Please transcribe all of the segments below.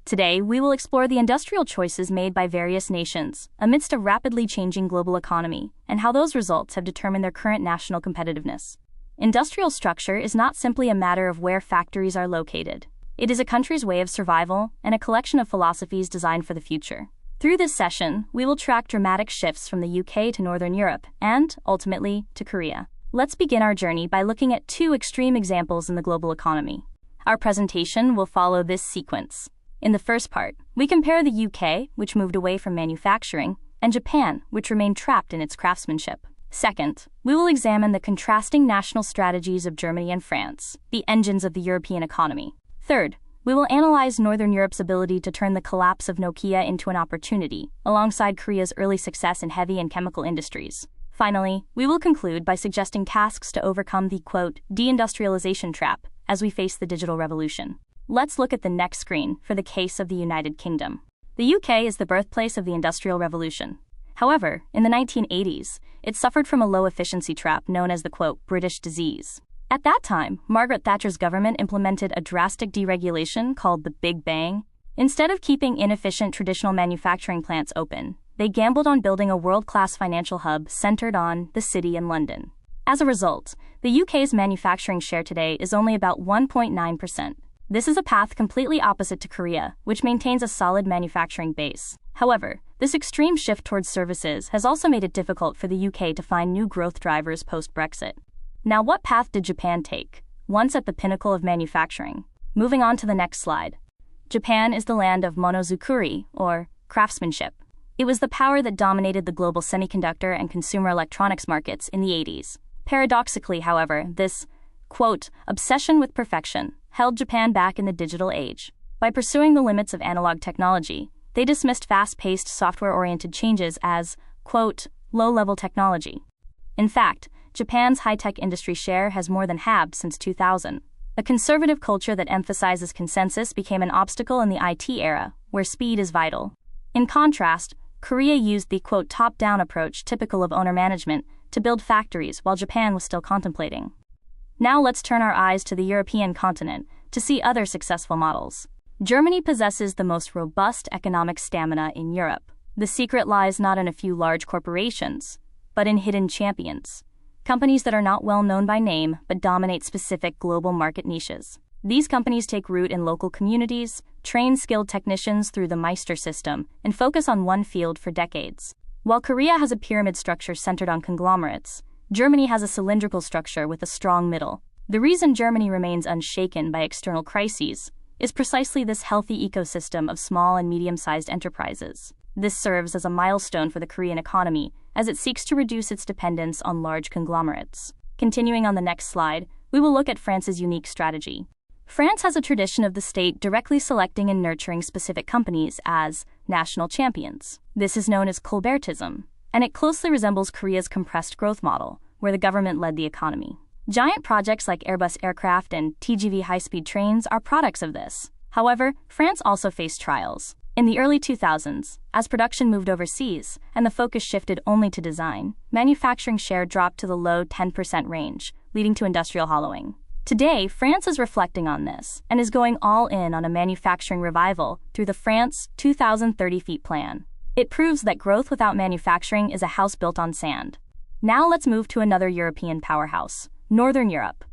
Today, we will explore the industrial choices made by various nations amidst a rapidly changing global economy and how those results have determined their current national competitiveness. Industrial structure is not simply a matter of where factories are located. It is a country's way of survival and a collection of philosophies designed for the future. Through this session, we will track dramatic shifts from the UK to Northern Europe and, ultimately, to Korea. Let's begin our journey by looking at two extreme examples in the global economy. Our presentation will follow this sequence. In the first part, we compare the UK, which moved away from manufacturing, and Japan, which remained trapped in its craftsmanship. Second, we will examine the contrasting national strategies of Germany and France, the engines of the European economy. Third, we will analyze Northern Europe's ability to turn the collapse of Nokia into an opportunity, alongside Korea's early success in heavy and chemical industries. Finally, we will conclude by suggesting tasks to overcome the, quote, deindustrialization trap as we face the digital revolution. Let's look at the next screen for the case of the United Kingdom. The UK is the birthplace of the Industrial Revolution. However, in the 1980s, it suffered from a low-efficiency trap known as the, quote, British disease. At that time, Margaret Thatcher's government implemented a drastic deregulation called the Big Bang. Instead of keeping inefficient traditional manufacturing plants open, they gambled on building a world-class financial hub centered on the City in London. As a result, the UK's manufacturing share today is only about 1.9%. This is a path completely opposite to Korea, which maintains a solid manufacturing base. However, this extreme shift towards services has also made it difficult for the UK to find new growth drivers post-Brexit. Now, what path did Japan take, once at the pinnacle of manufacturing? Moving on to the next slide. Japan is the land of monozukuri, or craftsmanship. It was the power that dominated the global semiconductor and consumer electronics markets in the 80s. Paradoxically, however, this, quote, obsession with perfection held Japan back in the digital age. By pursuing the limits of analog technology, they dismissed fast-paced software-oriented changes as, quote, low-level technology. In fact, Japan's high-tech industry share has more than halved since 2000. A conservative culture that emphasizes consensus became an obstacle in the IT era, where speed is vital. In contrast, Korea used the, quote, top-down approach typical of owner management to build factories while Japan was still contemplating. Now let's turn our eyes to the European continent to see other successful models. Germany possesses the most robust economic stamina in Europe. The secret lies not in a few large corporations, but in hidden champions. Companies that are not well known by name, but dominate specific global market niches. These companies take root in local communities, train skilled technicians through the Meister system, and focus on one field for decades. While Korea has a pyramid structure centered on conglomerates, Germany has a cylindrical structure with a strong middle. The reason Germany remains unshaken by external crises is precisely this healthy ecosystem of small and medium-sized enterprises. This serves as a milestone for the Korean economy as it seeks to reduce its dependence on large conglomerates. Continuing on the next slide, we will look at France's unique strategy. France has a tradition of the state directly selecting and nurturing specific companies as national champions. This is known as Colbertism, and it closely resembles Korea's compressed growth model, where the government led the economy. Giant projects like Airbus aircraft and TGV high-speed trains are products of this. However, France also faced trials. In the early 2000s, as production moved overseas and the focus shifted only to design, manufacturing share dropped to the low 10% range, leading to industrial hollowing. Today, France is reflecting on this and is going all in on a manufacturing revival through the France 2030 Feet Plan. It proves that growth without manufacturing is a house built on sand. Now let's move to another European powerhouse, Northern Europe.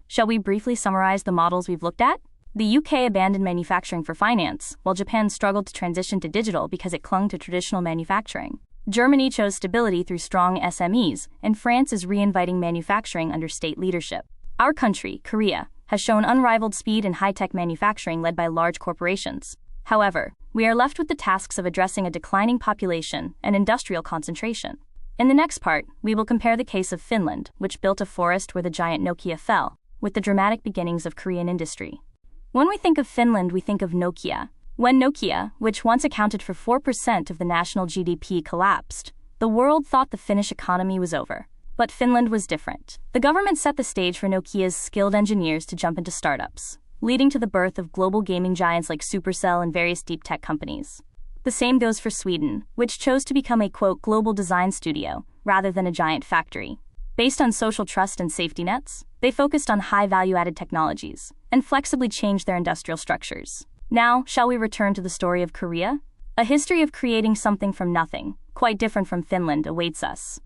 Shall we briefly summarize the models we've looked at? The UK abandoned manufacturing for finance, while Japan struggled to transition to digital because it clung to traditional manufacturing. Germany chose stability through strong SMEs, and France is reinviting manufacturing under state leadership. Our country, Korea, has shown unrivaled speed in high-tech manufacturing led by large corporations. However, we are left with the tasks of addressing a declining population and industrial concentration. In the next part, we will compare the case of Finland, which built a forest where the giant Nokia fell, with the dramatic beginnings of Korean industry. When we think of Finland, we think of Nokia. When Nokia, which once accounted for 4% of the national GDP, collapsed, the world thought the Finnish economy was over. But Finland was different. The government set the stage for Nokia's skilled engineers to jump into startups, leading to the birth of global gaming giants like Supercell and various deep tech companies. The same goes for Sweden, which chose to become a, quote, global design studio, rather than a giant factory. Based on social trust and safety nets, they focused on high value-added technologies, and flexibly changed their industrial structures. Now, shall we return to the story of Korea? A history of creating something from nothing, quite different from Finland, awaits us.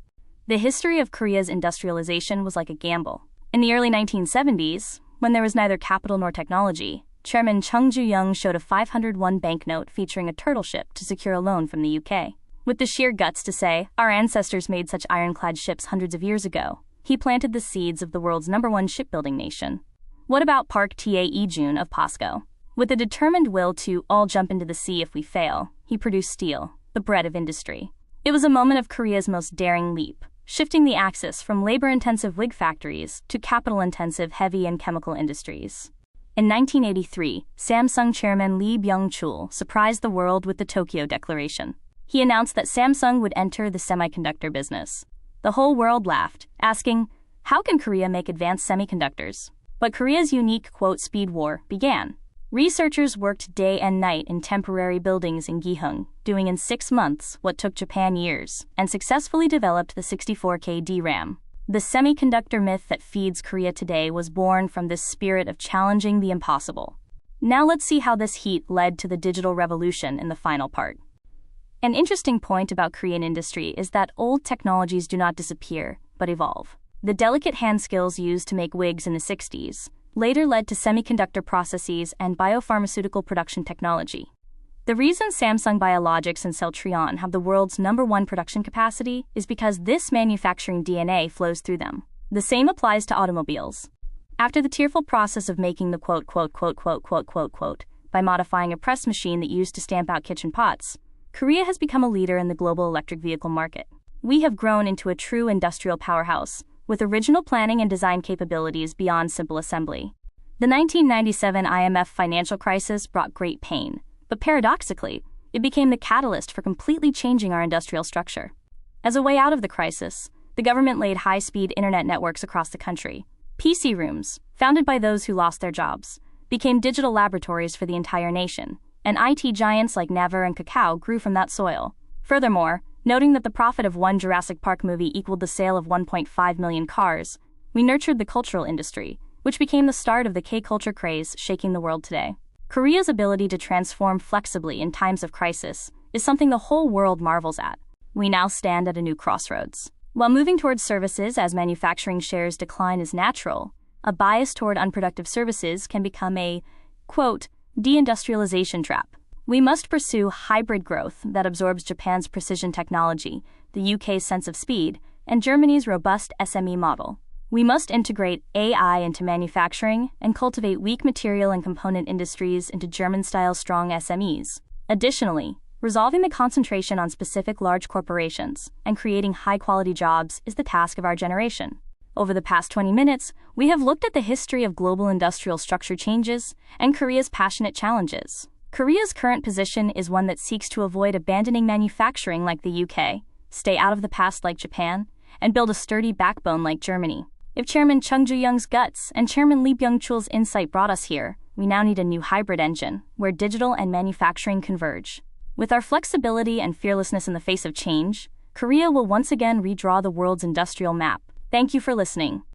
The history of Korea's industrialization was like a gamble. In the early 1970s, when there was neither capital nor technology, Chairman Chung Ju-young showed a 501 banknote featuring a turtle ship to secure a loan from the UK. With the sheer guts to say, "Our ancestors made such ironclad ships hundreds of years ago," he planted the seeds of the world's #1 shipbuilding nation. What about Park Tae-jun of POSCO? With a determined will to all jump into the sea if we fail, he produced steel, the bread of industry. It was a moment of Korea's most daring leap, shifting the axis from labor-intensive wig factories to capital-intensive heavy and chemical industries. In 1983, Samsung chairman Lee Byung-chul surprised the world with the Tokyo Declaration. He announced that Samsung would enter the semiconductor business. The whole world laughed, asking, how can Korea make advanced semiconductors? But Korea's unique, quote, speed war began. Researchers worked day and night in temporary buildings in Gihung, doing in 6 months what took Japan years, and successfully developed the 64K DRAM. The semiconductor myth that feeds Korea today was born from this spirit of challenging the impossible. Now let's see how this heat led to the digital revolution in the final part. An interesting point about Korean industry is that old technologies do not disappear, but evolve. The delicate hand skills used to make wigs in the 60s later led to semiconductor processes and biopharmaceutical production technology. The reason Samsung Biologics and Celltrion have the world's #1 production capacity is because this manufacturing DNA flows through them. The same applies to automobiles. After the tearful process of making the quote, by modifying a press machine that used to stamp out kitchen pots, Korea has become a leader in the global electric vehicle market. We have grown into a true industrial powerhouse, with original planning and design capabilities beyond simple assembly. The 1997 IMF financial crisis brought great pain, but paradoxically, it became the catalyst for completely changing our industrial structure. As a way out of the crisis, the government laid high-speed internet networks across the country. PC rooms, founded by those who lost their jobs, became digital laboratories for the entire nation, and IT giants like Naver and Kakao grew from that soil. Furthermore, noting that the profit of one Jurassic Park movie equaled the sale of 1.5 million cars, we nurtured the cultural industry, which became the start of the K-culture craze shaking the world today. Korea's ability to transform flexibly in times of crisis is something the whole world marvels at. We now stand at a new crossroads. While moving towards services as manufacturing shares decline is natural, a bias toward unproductive services can become a, quote, deindustrialization trap. We must pursue hybrid growth that absorbs Japan's precision technology, the UK's sense of speed, and Germany's robust SME model. We must integrate AI into manufacturing and cultivate weak material and component industries into German-style strong SMEs. Additionally, resolving the concentration on specific large corporations and creating high-quality jobs is the task of our generation. Over the past 20 minutes, we have looked at the history of global industrial structure changes and Korea's passionate challenges. Korea's current position is one that seeks to avoid abandoning manufacturing like the UK, stay out of the past like Japan, and build a sturdy backbone like Germany. If Chairman Chung Ju-young's guts and Chairman Lee Byung-chul's insight brought us here, we now need a new hybrid engine, where digital and manufacturing converge. With our flexibility and fearlessness in the face of change, Korea will once again redraw the world's industrial map. Thank you for listening.